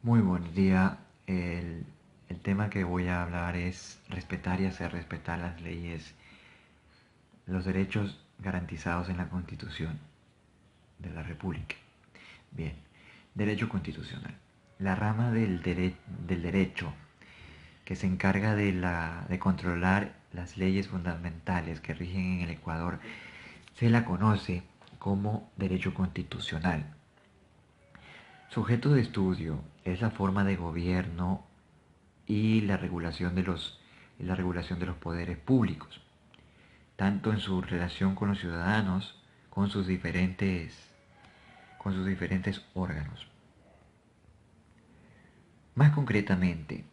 Muy buen día. El tema que voy a hablar es respetar y hacer respetar las leyes, los derechos garantizados en la Constitución de la República. Bien, derecho constitucional. La rama del derecho que se encarga de controlar las leyes fundamentales que rigen en el Ecuador se la conoce como derecho constitucional. Sujeto de estudio es la forma de gobierno y la regulación de los poderes públicos, tanto en su relación con los ciudadanos, con con sus diferentes órganos. Más concretamente,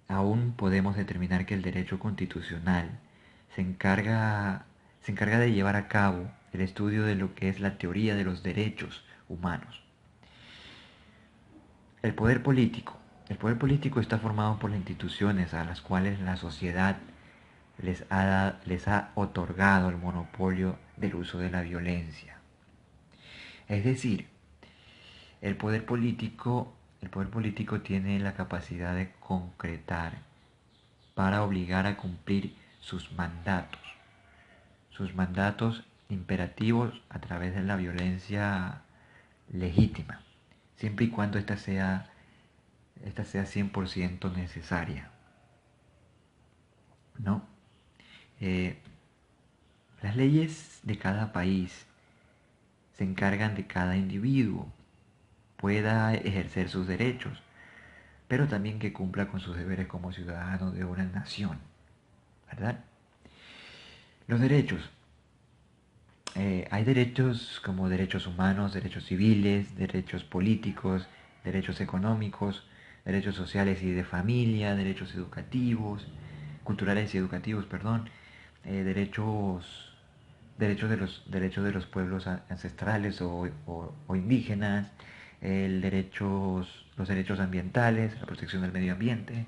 aún podemos determinar que el derecho constitucional se encarga de llevar a cabo el estudio de lo que es la teoría de los derechos humanos. El poder político. El poder político está formado por las instituciones a las cuales la sociedad les ha otorgado el monopolio del uso de la violencia. Es decir, el poder político tiene la capacidad de concretar para obligar a cumplir sus mandatos imperativos a través de la violencia legítima, siempre y cuando esta sea 100% necesaria, ¿no? Eh, las leyes de cada país se encargan de cada individuo pueda ejercer sus derechos, pero también que cumpla con sus deberes como ciudadano de una nación, ¿verdad? Los derechos. Hay derechos como derechos humanos, derechos civiles, derechos políticos, derechos económicos, derechos sociales y de familia, derechos educativos, culturales y educativos, perdón, derechos, derechos de los pueblos ancestrales o indígenas, los derechos ambientales, la protección del medio ambiente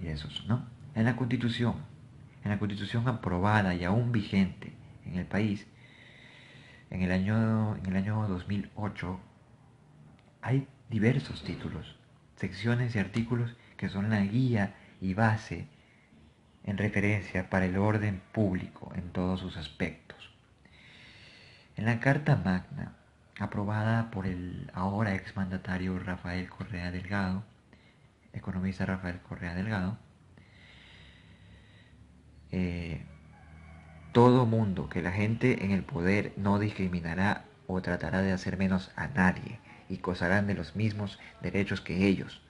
y esos, ¿no? En la Constitución aprobada y aún vigente en el país, en el año 2008, hay diversos títulos, secciones y artículos que son la guía y base en referencia para el orden público en todos sus aspectos. En la Carta Magna, aprobada por el ahora exmandatario Rafael Correa Delgado, economista Rafael Correa Delgado, eh, todo mundo, que la gente en el poder no discriminará o tratará de hacer menos a nadie y gozarán de los mismos derechos que ellos.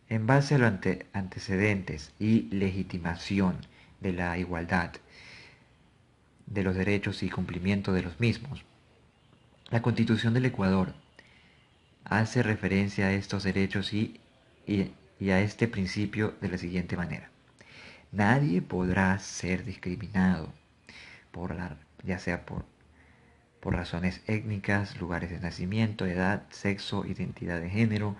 En base a los antecedentes y legitimación de la igualdad de los derechos y cumplimiento de los mismos, la Constitución del Ecuador hace referencia a estos derechos y, y a este principio de la siguiente manera. Nadie podrá ser discriminado por la, ya sea por razones étnicas, lugares de nacimiento, edad, sexo, identidad de género,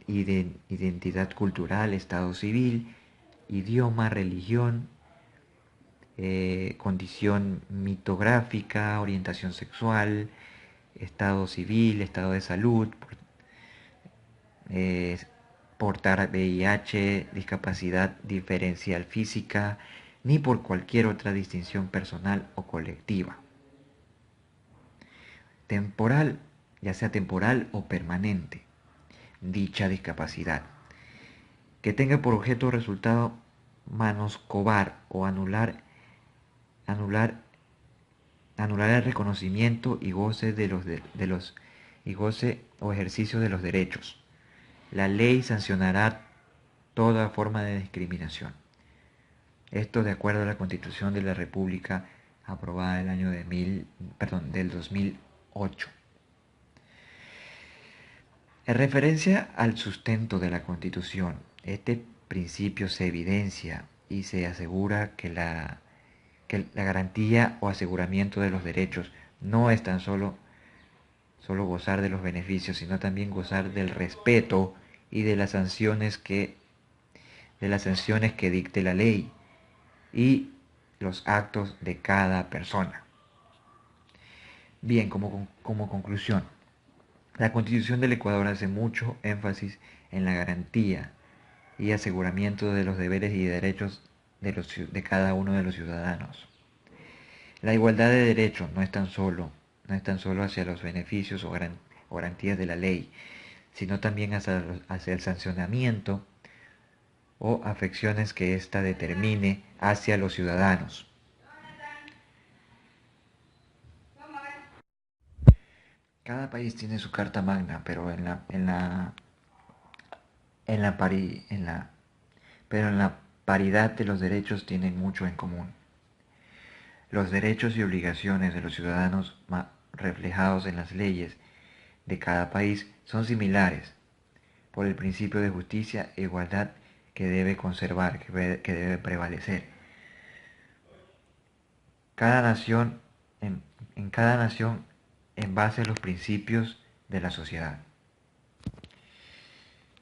identidad cultural, estado civil, idioma, religión, condición mitográfica, orientación sexual, estado civil, estado de salud, eh, portar VIH, discapacidad diferencial física, ni por cualquier otra distinción personal o colectiva. Temporal, ya sea temporal o permanente, dicha discapacidad, que tenga por objeto o resultado menoscabar o anular, anular el reconocimiento y goce y goce o ejercicio de los derechos. La ley sancionará toda forma de discriminación. Esto de acuerdo a la Constitución de la República aprobada del 2008. En referencia al sustento de la Constitución, este principio se evidencia y se asegura que la garantía o aseguramiento de los derechos no es tan solo gozar de los beneficios, sino también gozar del respeto y de las sanciones que dicte la ley y los actos de cada persona. Bien, como conclusión, la Constitución del Ecuador hace mucho énfasis en la garantía y aseguramiento de los deberes y derechos de cada uno de los ciudadanos. La igualdad de derechos no es tan solo hacia los beneficios o garantías de la ley, sino también hacia el sancionamiento o afecciones que ésta determine hacia los ciudadanos. Cada país tiene su carta magna, pero en la, pari- en la paridad de los derechos tienen mucho en común. Los derechos y obligaciones de los ciudadanos reflejados en las leyes de cada país son similares por el principio de justicia e igualdad que debe conservar, que debe prevalecer. Cada nación, en cada nación, en base a los principios de la sociedad.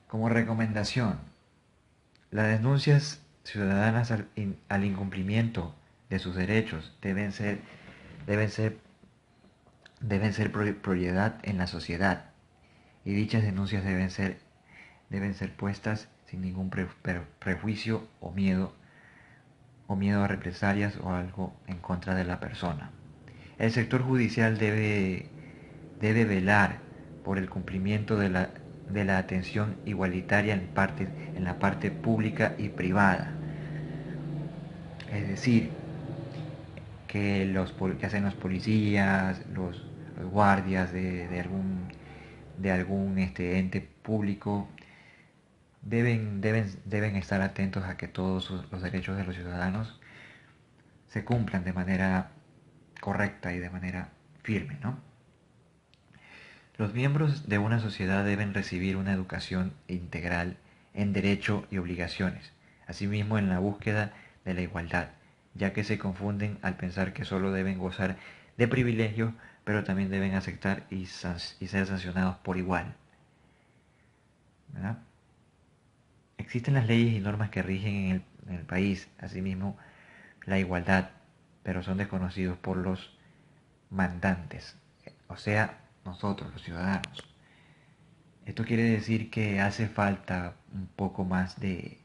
Como recomendación, las denuncias ciudadanas al incumplimiento de sus derechos deben ser, deben ser prioridad en la sociedad y dichas denuncias deben ser puestas sin ningún prejuicio o miedo a represalias o algo en contra de la persona. El sector judicial debe velar por el cumplimiento de la atención igualitaria en la parte pública y privada. Es decir, que hacen los policías, los guardias de algún ente público, deben estar atentos a que todos los derechos de los ciudadanos se cumplan de manera correcta y de manera firme, ¿no? Los miembros de una sociedad deben recibir una educación integral en derecho y obligaciones, asimismo en la búsqueda de la igualdad, ya que se confunden al pensar que solo deben gozar de privilegios, pero también deben aceptar y ser sancionados por igual, ¿verdad? Existen las leyes y normas que rigen en el país, asimismo la igualdad, pero son desconocidos por los mandantes, o sea, nosotros, los ciudadanos. Esto quiere decir que hace falta un poco más de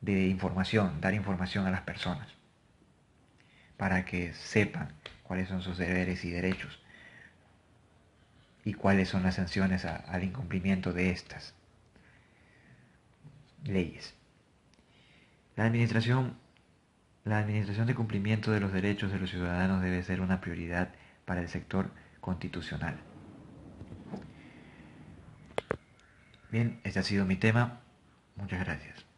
información, dar información a las personas, para que sepan cuáles son sus deberes y derechos y cuáles son las sanciones al incumplimiento de estas leyes. La administración, la administración de cumplimiento de los derechos de los ciudadanos debe ser una prioridad para el sector constitucional. Bien, este ha sido mi tema. Muchas gracias.